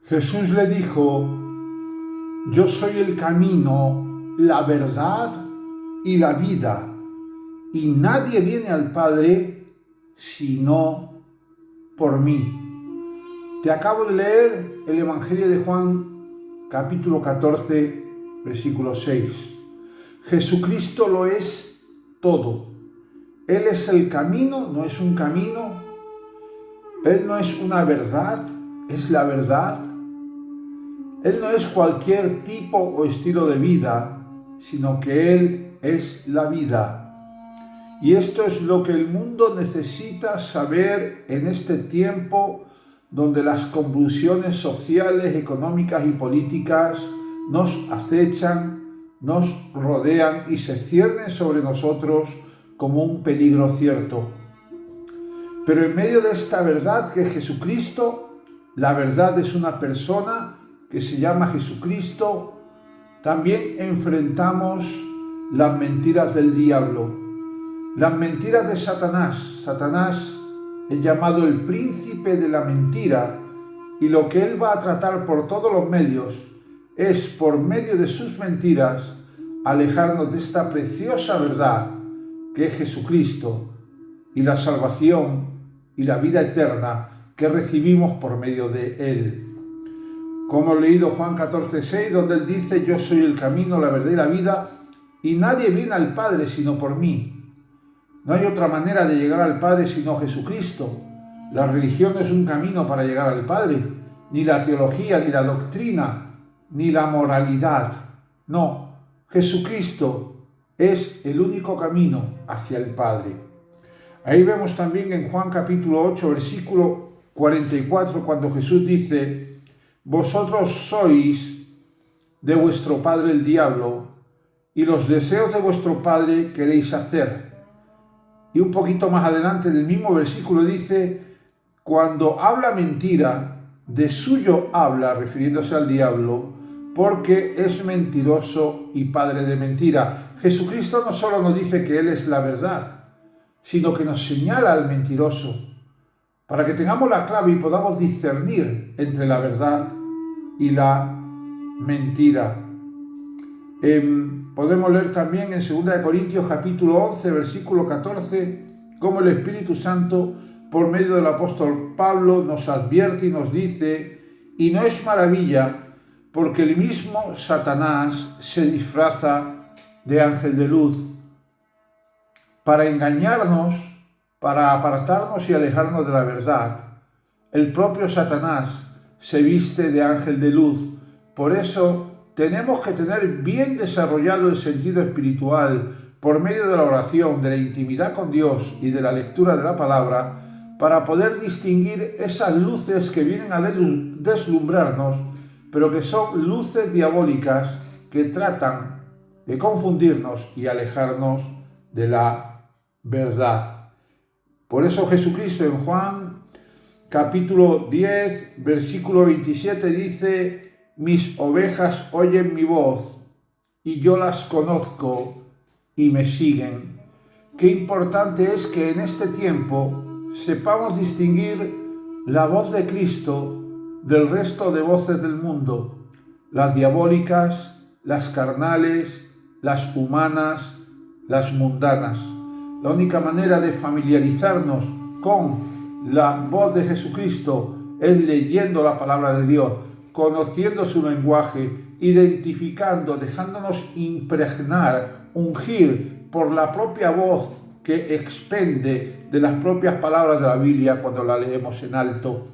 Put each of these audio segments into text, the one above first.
Jesús le dijo: yo soy el camino, la verdad y la vida, y nadie viene al Padre sino por mí. Te acabo de leer el Evangelio de Juan, capítulo 14, versículo 6. Jesucristo lo es todo. Él es el camino, no es un camino. Él no es una verdad, es la verdad. Él no es cualquier tipo o estilo de vida, sino que Él es la vida. Y esto es lo que el mundo necesita saber en este tiempo donde las convulsiones sociales, económicas y políticas nos acechan, nos rodean y se ciernen sobre nosotros como un peligro cierto. Pero en medio de esta verdad que es Jesucristo, la verdad es una persona que se llama Jesucristo, también enfrentamos las mentiras del diablo, las mentiras de Satanás. Satanás es llamado el príncipe de la mentira, y lo que él va a tratar por todos los medios es, por medio de sus mentiras, alejarnos de esta preciosa verdad que es Jesucristo y la salvación y la vida eterna que recibimos por medio de él. Como hemos leído Juan 14:6, donde él dice: yo soy el camino, la verdad y la vida, y nadie viene al Padre sino por mí. No hay otra manera de llegar al Padre sino Jesucristo. La religión no es un camino para llegar al Padre, ni la teología, ni la doctrina, ni la moralidad. No, Jesucristo es el único camino hacia el Padre. Ahí vemos también en Juan capítulo 8, versículo 44, cuando Jesús dice: vosotros sois de vuestro padre el diablo, y los deseos de vuestro padre queréis hacer. Y un poquito más adelante del mismo versículo dice: cuando habla mentira, de suyo habla, refiriéndose al diablo, porque es mentiroso y padre de mentira. Jesucristo no solo nos dice que Él es la verdad, sino que nos señala al mentiroso, para que tengamos la clave y podamos discernir entre la verdad y la mentira. Podemos leer también en 2 Corintios capítulo 11, versículo 14, cómo el Espíritu Santo, por medio del apóstol Pablo, nos advierte y nos dice: y no es maravilla, porque el mismo Satanás se disfraza de ángel de luz, para engañarnos, para apartarnos y alejarnos de la verdad. El propio Satanás se viste de ángel de luz. Por eso tenemos que tener bien desarrollado el sentido espiritual por medio de la oración, de la intimidad con Dios y de la lectura de la palabra, para poder distinguir esas luces que vienen a deslumbrarnos, pero que son luces diabólicas que tratan de confundirnos y alejarnos de la verdad. Por eso Jesucristo en Juan capítulo 10, versículo 27 dice: mis ovejas oyen mi voz, y yo las conozco y me siguen. Qué importante es que en este tiempo sepamos distinguir la voz de Cristo del resto de voces del mundo, las diabólicas, las carnales, las humanas, las mundanas. La única manera de familiarizarnos con la voz de Jesucristo es leyendo la palabra de Dios, conociendo su lenguaje, identificando, dejándonos impregnar, ungir por la propia voz que expende de las propias palabras de la Biblia cuando la leemos en alto.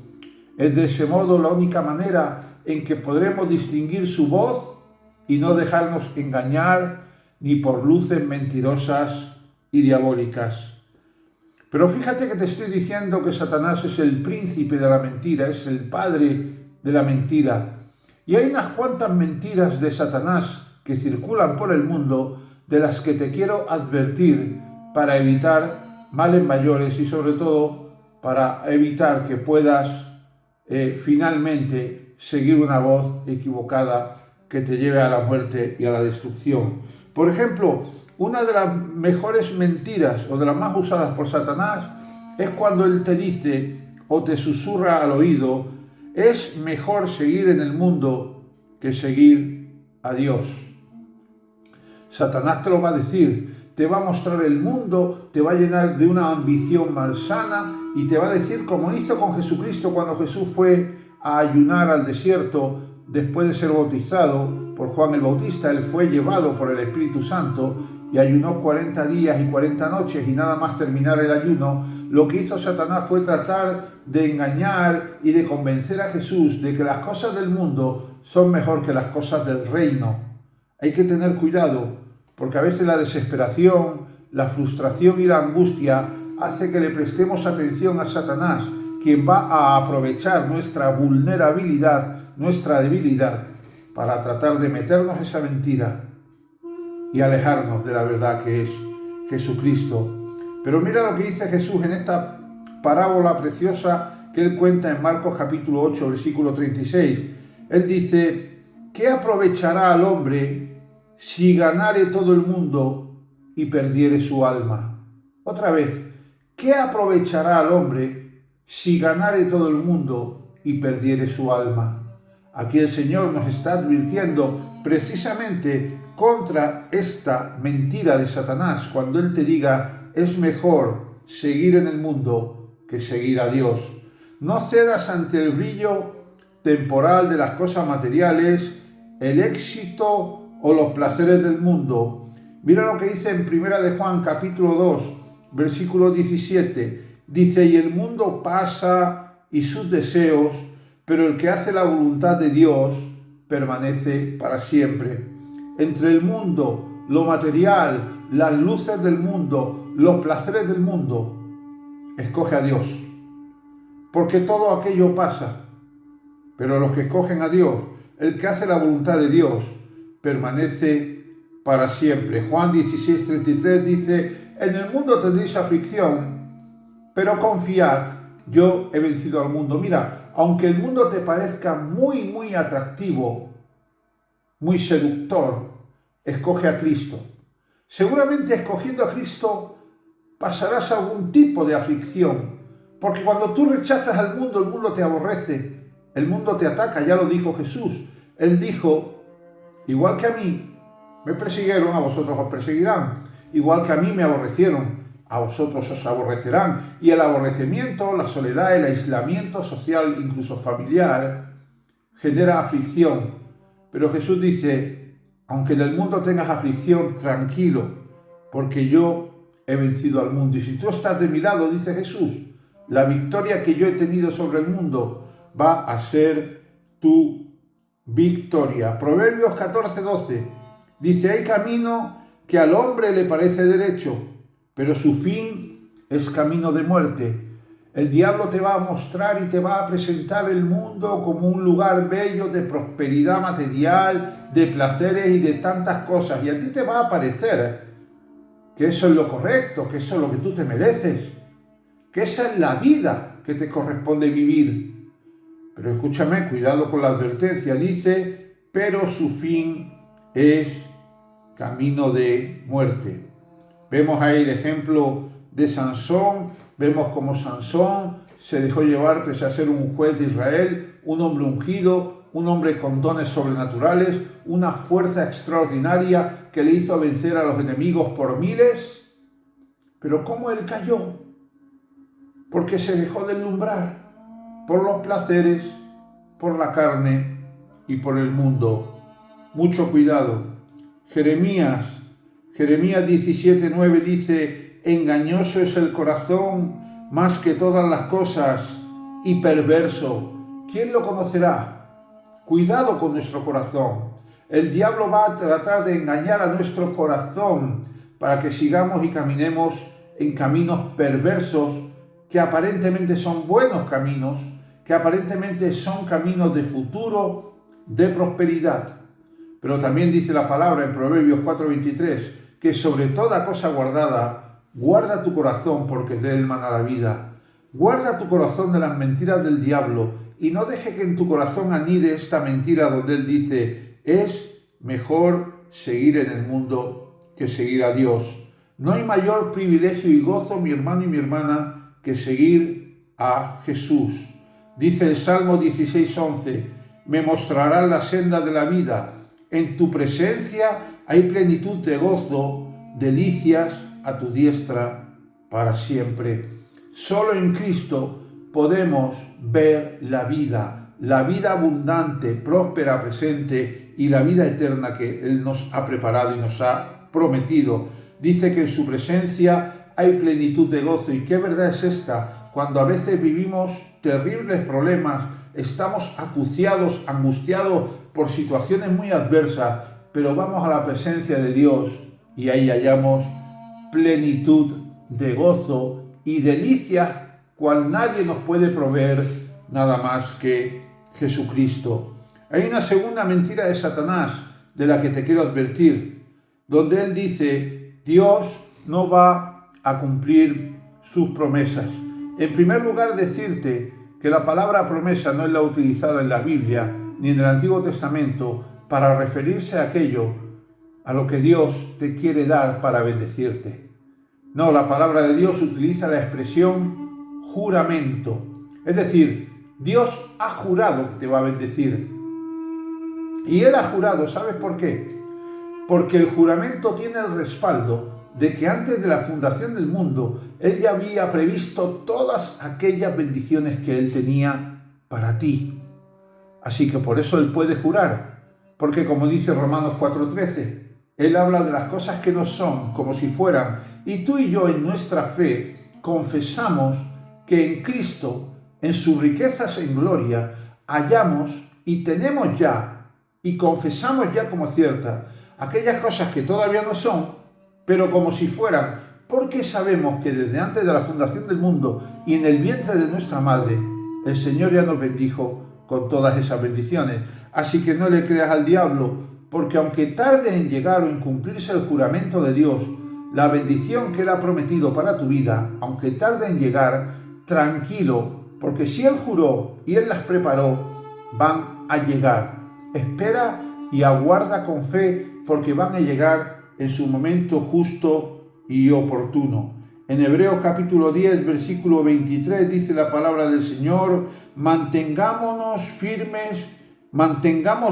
Es de ese modo la única manera en que podremos distinguir su voz y no dejarnos engañar ni por luces mentirosas y diabólicas. Pero fíjate que te estoy diciendo que Satanás es el príncipe de la mentira, es el padre de la mentira. Y hay unas cuantas mentiras de Satanás que circulan por el mundo, de las que te quiero advertir para evitar males mayores y sobre todo para evitar que puedas finalmente seguir una voz equivocada que te lleve a la muerte y a la destrucción. Por ejemplo, una de las mejores mentiras o de las más usadas por Satanás es cuando él te dice o te susurra al oído: Es mejor seguir en el mundo que seguir a Dios. Satanás te lo va a decir, te va a mostrar el mundo, te va a llenar de una ambición malsana y te va a decir, como hizo con Jesucristo cuando Jesús fue a ayunar al desierto después de ser bautizado por Juan el Bautista. Él fue llevado por el Espíritu Santo y ayunó 40 días y 40 noches y nada más terminar el ayuno. Lo que hizo Satanás fue tratar de engañar y de convencer a Jesús de que las cosas del mundo son mejor que las cosas del reino. Hay que tener cuidado, porque a veces la desesperación, la frustración y la angustia hace que le prestemos atención a Satanás, quien va a aprovechar nuestra vulnerabilidad, nuestra debilidad, para tratar de meternos esa mentira y alejarnos de la verdad que es Jesucristo. Pero mira lo que dice Jesús en esta parábola preciosa que él cuenta en Marcos capítulo 8, versículo 36. Él dice, ¿qué aprovechará al hombre si ganare todo el mundo y perdiere su alma? Otra vez, ¿qué aprovechará al hombre si ganare todo el mundo y perdiere su alma? Aquí el Señor nos está advirtiendo precisamente contra esta mentira de Satanás, cuando Él te diga, es mejor seguir en el mundo que seguir a Dios. No cedas ante el brillo temporal de las cosas materiales, el éxito o los placeres del mundo. Mira lo que dice en 1 de Juan capítulo 2, versículo 17. Dice, y el mundo pasa y sus deseos, pero el que hace la voluntad de Dios permanece para siempre. Entre el mundo, lo material, las luces del mundo, los placeres del mundo, escoge a Dios. Porque todo aquello pasa, pero los que escogen a Dios, el que hace la voluntad de Dios, permanece para siempre. Juan 16:33 dice, en el mundo tendréis aflicción, pero confiad, yo he vencido al mundo. Mira, aunque el mundo te parezca muy atractivo, muy seductor, escoge a Cristo. Seguramente escogiendo a Cristo pasarás algún tipo de aflicción, porque cuando tú rechazas al mundo, el mundo te aborrece, el mundo te ataca, ya lo dijo Jesús. Él dijo, igual que a mí me persiguieron, a vosotros os perseguirán. Igual que a mí me aborrecieron, a vosotros os aborrecerán. Y el aborrecimiento, la soledad, el aislamiento social, incluso familiar, genera aflicción. Pero Jesús dice, aunque en el mundo tengas aflicción, tranquilo, porque yo he vencido al mundo. Y si tú estás de mi lado, dice Jesús, la victoria que yo he tenido sobre el mundo va a ser tu victoria. Proverbios 14:12 dice, hay camino que al hombre le parece derecho, pero su fin es camino de muerte. El diablo te va a mostrar y te va a presentar el mundo como un lugar bello de prosperidad material, de placeres y de tantas cosas. Y a ti te va a parecer que eso es lo correcto, que eso es lo que tú te mereces, que esa es la vida que te corresponde vivir. Pero escúchame, cuidado con la advertencia. Dice, pero su fin es camino de muerte. Vemos ahí el ejemplo de Sansón. Vemos cómo Sansón se dejó llevar pese a ser un juez de Israel, un hombre ungido, un hombre con dones sobrenaturales, una fuerza extraordinaria que le hizo vencer a los enemigos por miles. Pero ¿cómo él cayó? Porque se dejó deslumbrar por los placeres, por la carne y por el mundo. Mucho cuidado. Jeremías 17:9 dice, engañoso es el corazón más que todas las cosas y perverso. ¿Quién lo conocerá? Cuidado con nuestro corazón. El diablo va a tratar de engañar a nuestro corazón para que sigamos y caminemos en caminos perversos que aparentemente son buenos caminos, que aparentemente son caminos de futuro, de prosperidad. Pero también dice la palabra en Proverbios 4:23 que sobre toda cosa guardada, guarda tu corazón porque de él mana la vida. Guarda tu corazón de las mentiras del diablo y no deje que en tu corazón anide esta mentira donde él dice, es mejor seguir en el mundo que seguir a Dios. No hay mayor privilegio y gozo, mi hermano y mi hermana, que seguir a Jesús. Dice el Salmo 16:11, me mostrarás la senda de la vida. En tu presencia hay plenitud de gozo, delicias a tu diestra para siempre. Solo en Cristo podemos ver la vida abundante, próspera, presente y la vida eterna que Él nos ha preparado y nos ha prometido. Dice que en su presencia hay plenitud de gozo. ¿Y qué verdad es esta? Cuando a veces vivimos terribles problemas, estamos acuciados, angustiados por situaciones muy adversas, pero vamos a la presencia de Dios y ahí hallamos plenitud de gozo y delicias cual nadie nos puede proveer nada más que Jesucristo. Hay una segunda mentira de Satanás de la que te quiero advertir, donde él dice, Dios no va a cumplir sus promesas. En primer lugar, decirte que la palabra promesa no es la utilizada en la Biblia ni en el Antiguo Testamento para referirse a aquello a lo que Dios te quiere dar para bendecirte. No, la palabra de Dios utiliza la expresión juramento. Es decir, Dios ha jurado que te va a bendecir. Y Él ha jurado, ¿sabes por qué? Porque el juramento tiene el respaldo de que antes de la fundación del mundo, Él ya había previsto todas aquellas bendiciones que Él tenía para ti. Así que por eso Él puede jurar, porque como dice Romanos 4:13, Él habla de las cosas que no son como si fueran, y tú y yo en nuestra fe confesamos que en Cristo, en sus riquezas en gloria, hallamos y tenemos ya, y confesamos ya como ciertas, aquellas cosas que todavía no son, pero como si fueran, porque sabemos que desde antes de la fundación del mundo y en el vientre de nuestra madre, el Señor ya nos bendijo con todas esas bendiciones. Así que no le creas al diablo, porque aunque tarde en llegar o en cumplirse el juramento de Dios, la bendición que Él ha prometido para tu vida, aunque tarde en llegar, tranquilo, porque si Él juró y Él las preparó, van a llegar. Espera y aguarda con fe, porque van a llegar en su momento justo y oportuno. En Hebreos capítulo 10, versículo 23, dice la palabra del Señor, mantengamos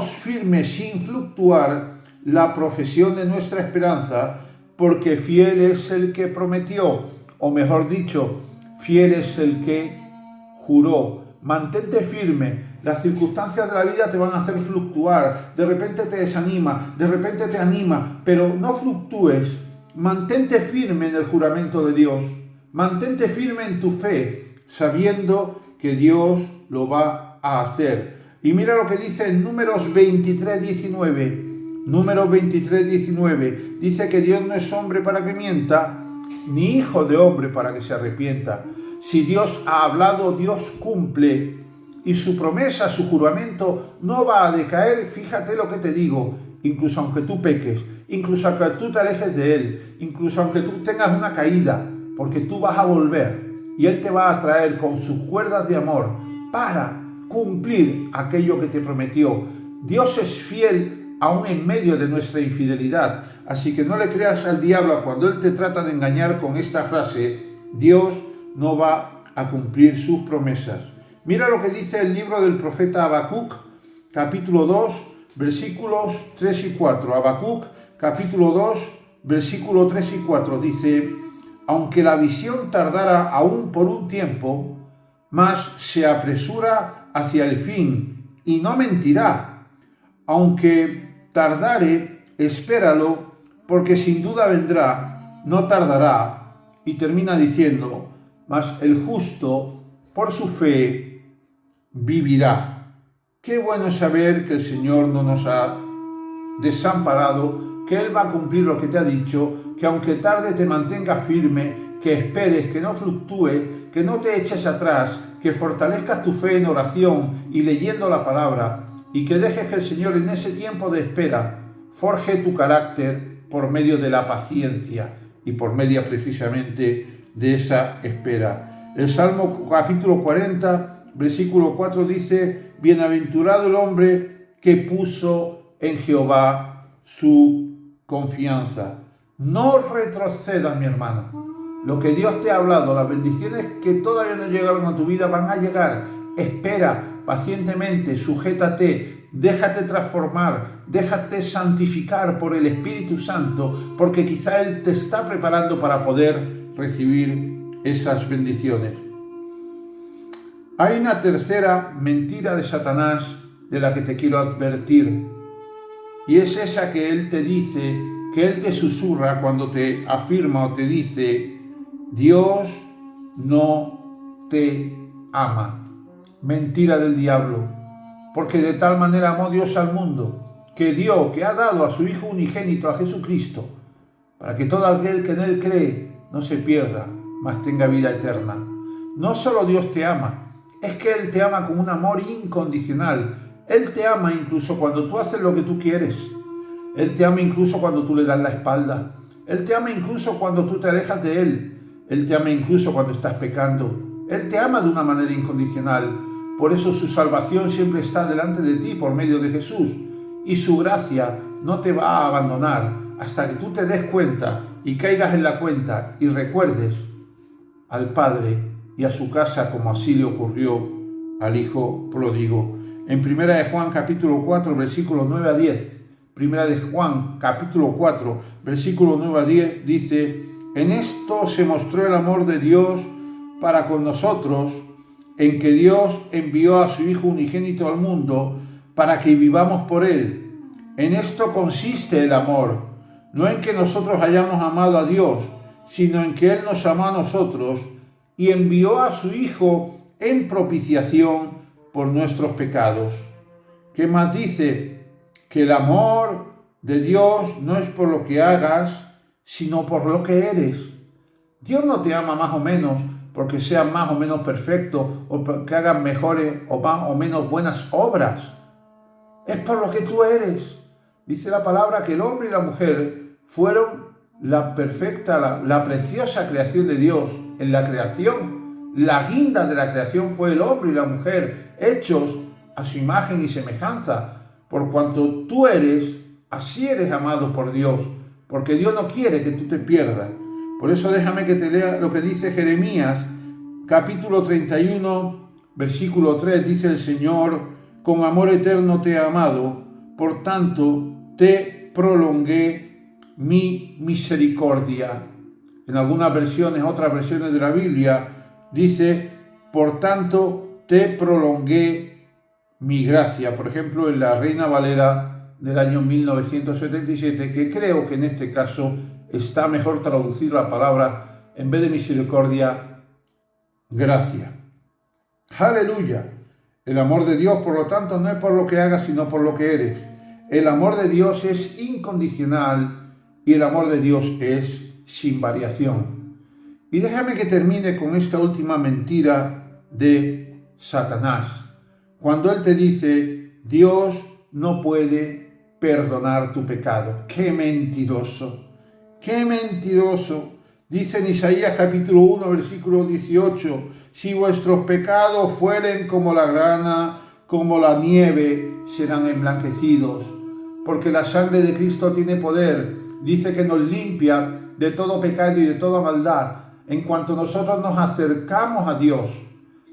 firmes sin fluctuar la profesión de nuestra esperanza, porque fiel es el que prometió, o mejor dicho, fiel es el que juró. Mantente firme. Las circunstancias de la vida te van a hacer fluctuar. De repente te desanima, de repente te anima, pero no fluctúes. Mantente firme en el juramento de Dios. Mantente firme en tu fe, sabiendo que Dios lo va a hacer. Y mira lo que dice en Números 23:19. Números 23:19. Dice que Dios no es hombre para que mienta, ni hijo de hombre para que se arrepienta. Si Dios ha hablado, Dios cumple. Y su promesa, su juramento no va a decaer. Fíjate lo que te digo. Incluso aunque tú peques, incluso aunque tú te alejes de Él, incluso aunque tú tengas una caída, porque tú vas a volver y Él te va a traer con sus cuerdas de amor para cumplir aquello que te prometió. Dios es fiel aún en medio de nuestra infidelidad. Así que no le creas al diablo cuando él te trata de engañar con esta frase, Dios no va a cumplir sus promesas. Mira lo que dice el libro del profeta Habacuc, capítulo 2, versículos 3 y 4. Habacuc, capítulo 2, versículo 3 y 4. Dice, aunque la visión tardara aún por un tiempo, mas se apresura hacia el fin y no mentirá. Aunque tardare, espéralo, porque sin duda vendrá, no tardará. Y termina diciendo, mas el justo por su fe vivirá. Qué bueno es saber que el Señor no nos ha desamparado, que Él va a cumplir lo que te ha dicho, que aunque tarde te mantengas firme, que esperes, que no fluctúes, que no te eches atrás, que fortalezcas tu fe en oración y leyendo la palabra, y que dejes que el Señor en ese tiempo de espera forje tu carácter por medio de la paciencia y por medio precisamente de esa espera. El Salmo capítulo 40, versículo 4 dice, bienaventurado el hombre que puso en Jehová su confianza. No retrocedas, mi hermano. Lo que Dios te ha hablado, las bendiciones que todavía no llegaron a tu vida van a llegar. espera pacientemente, sujétate, déjate transformar, déjate santificar por el Espíritu Santo, porque quizá Él te está preparando para poder recibir esas bendiciones. Hay una tercera mentira de Satanás de la que te quiero advertir, y es esa que él te dice, que él te susurra cuando te afirma o te dice: Dios no te ama. Mentira del diablo, porque de tal manera amó Dios al mundo, que dio, que ha dado a su Hijo unigénito, a Jesucristo, para que todo aquel que en Él cree no se pierda, mas tenga vida eterna. No solo Dios te ama, es que Él te ama con un amor incondicional. Él te ama incluso cuando tú haces lo que tú quieres. Él te ama incluso cuando tú le das la espalda. Él te ama incluso cuando tú te alejas de Él. Él te ama incluso cuando estás pecando. Él te ama de una manera incondicional. Por eso su salvación siempre está delante de ti por medio de Jesús. Y su gracia no te va a abandonar hasta que tú te des cuenta y caigas en la cuenta y recuerdes al Padre y a su casa, como así le ocurrió al Hijo pródigo. En 1 de Juan capítulo 4, versículos 9 a 10, 1 de Juan capítulo 4, versículo 9 a 10, dice: en esto se mostró el amor de Dios para con nosotros, en que Dios envió a su Hijo unigénito al mundo para que vivamos por Él. En esto consiste el amor, no en que nosotros hayamos amado a Dios, sino en que Él nos amó a nosotros y envió a su Hijo en propiciación por nuestros pecados. ¿Qué más dice? Que el amor de Dios no es por lo que hagas, sino por lo que eres. Dios no te ama más o menos porque seas más o menos perfecto o porque hagas mejores o más o menos buenas obras. Es por lo que tú eres. Dice la palabra que el hombre y la mujer fueron la perfecta, la preciosa creación de Dios en la creación. La guinda de la creación fue el hombre y la mujer, hechos a su imagen y semejanza. Por cuanto tú eres, así eres amado por Dios, porque Dios no quiere que tú te pierdas. Por eso déjame que te lea lo que dice Jeremías, capítulo 31, versículo 3, dice el Señor: con amor eterno te he amado, por tanto te prolongué mi misericordia. En algunas versiones, otras versiones de la Biblia, dice: por tanto te prolongué mi gracia. Por ejemplo, en la Reina Valera del año 1977, que creo que en este caso está mejor traducir la palabra, en vez de misericordia, gracia. ¡Aleluya! El amor de Dios, por lo tanto, no es por lo que hagas, sino por lo que eres. El amor de Dios es incondicional y el amor de Dios es sin variación. Y déjame que termine con esta última mentira de Satanás. Cuando él te dice: Dios no puede perdonar tu pecado. ¡Qué mentiroso! ¡Qué mentiroso! Dice en Isaías capítulo 1, versículo 18: si vuestros pecados fueren como la grana, como la nieve, serán emblanquecidos. Porque la sangre de Cristo tiene poder. Dice que nos limpia de todo pecado y de toda maldad. En cuanto nosotros nos acercamos a Dios,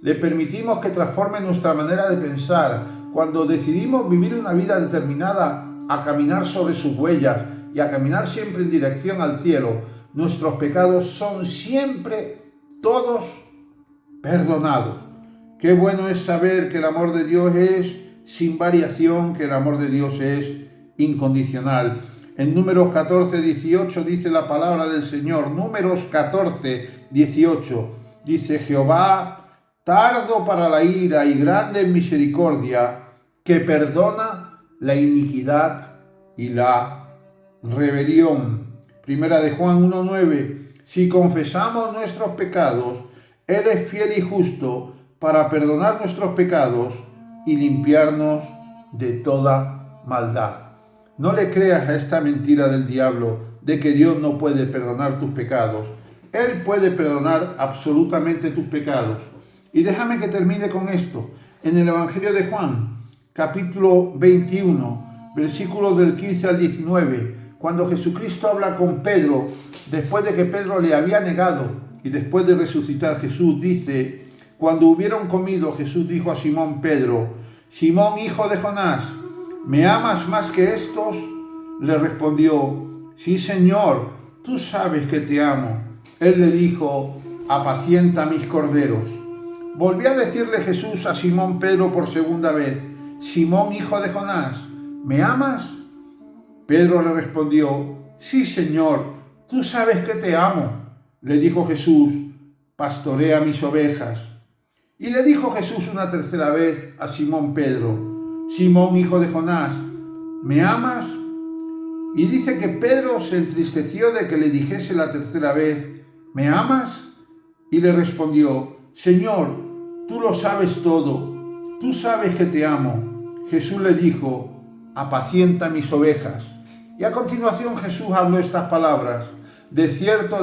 le permitimos que transforme nuestra manera de pensar. Cuando decidimos vivir una vida determinada a caminar sobre sus huellas y a caminar siempre en dirección al cielo, nuestros pecados son siempre todos perdonados. Qué bueno es saber que el amor de Dios es sin variación, que el amor de Dios es incondicional. En Números 14, 18 dice la palabra del Señor. Números 14, 18 dice: Jehová, tardo para la ira y grande en misericordia, que perdona la iniquidad y la rebelión. Primera de Juan 1, 9: si confesamos nuestros pecados, Él es fiel y justo para perdonar nuestros pecados y limpiarnos de toda maldad. No le creas a esta mentira del diablo de que Dios no puede perdonar tus pecados. Él puede perdonar absolutamente tus pecados. Y déjame que termine con esto. En el Evangelio de Juan, capítulo 21, versículos del 15 al 19, cuando Jesucristo habla con Pedro, después de que Pedro le había negado y después de resucitar, Jesús dice: Cuando hubieron comido, Jesús dijo a Simón Pedro: Simón, hijo de Jonás, ¿me amas más que estos? Le respondió: Sí, Señor, tú sabes que te amo. Él le dijo: apacienta mis corderos. Volvió a decirle Jesús a Simón Pedro por segunda vez: Simón, hijo de Jonás, ¿me amas? Pedro le respondió: Sí, Señor, tú sabes que te amo. Le dijo Jesús: pastorea mis ovejas. Y le dijo Jesús una tercera vez a Simón Pedro: Simón, hijo de Jonás, ¿me amas? Y dice que Pedro se entristeció de que le dijese la tercera vez: ¿me amas? Y le respondió: Señor, tú lo sabes todo, tú sabes que te amo. Jesús le dijo: apacienta mis ovejas. Y a continuación Jesús habló estas palabras: de cierto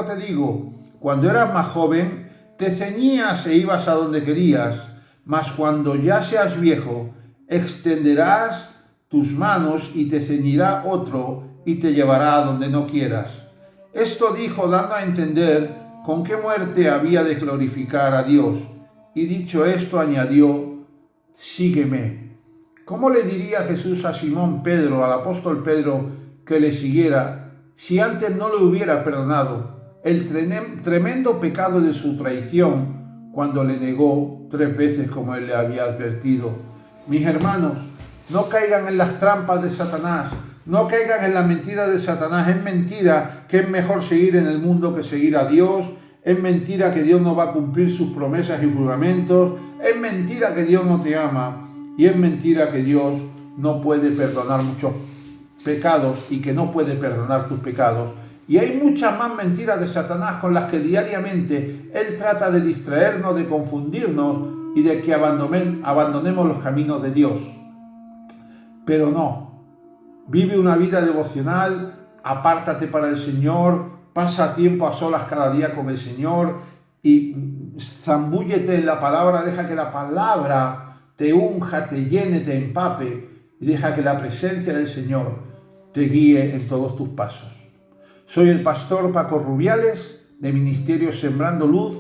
te digo, cuando eras más joven, te ceñías e ibas a donde querías, mas cuando ya seas viejo, extenderás tus manos y te ceñirá otro y te llevará a donde no quieras. Esto dijo dando a entender con qué muerte había de glorificar a Dios. Y dicho esto añadió: sígueme. ¿Cómo le diría Jesús a Simón Pedro, al apóstol Pedro, que le siguiera si antes no le hubiera perdonado el tremendo pecado de su traición cuando le negó 3 veces como él le había advertido? Mis hermanos, no caigan en las trampas de Satanás, no caigan en la mentira de Satanás. Es mentira que es mejor seguir en el mundo que seguir a Dios. Es mentira que Dios no va a cumplir sus promesas y juramentos. Es mentira que Dios no te ama. Y es mentira que Dios no puede perdonar muchos pecados y que no puede perdonar tus pecados. Y hay muchas más mentiras de Satanás con las que diariamente él trata de distraernos, de confundirnos y de que abandonemos los caminos de Dios. Pero no. Vive una vida devocional, apártate para el Señor, pasa tiempo a solas cada día con el Señor y zambúllete en la palabra, deja que la palabra te unja, te llene, te empape y deja que la presencia del Señor te guíe en todos tus pasos. Soy el pastor Paco Rubiales de Ministerio Sembrando Luz,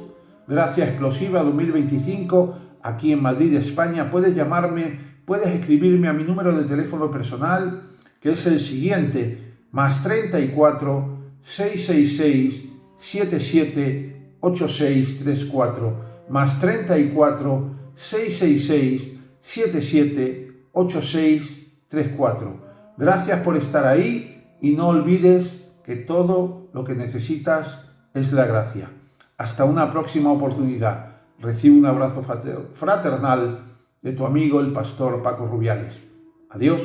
Gracia Explosiva 2025, aquí en Madrid, España. Puedes llamarme, puedes escribirme a mi número de teléfono personal, que es el siguiente: +34 666 77 8634, +34 666 77 8634. Gracias por estar ahí y no olvides que todo lo que necesitas es la gracia. Hasta una próxima oportunidad. Recibe un abrazo fraternal de tu amigo el pastor Paco Rubiales. Adiós.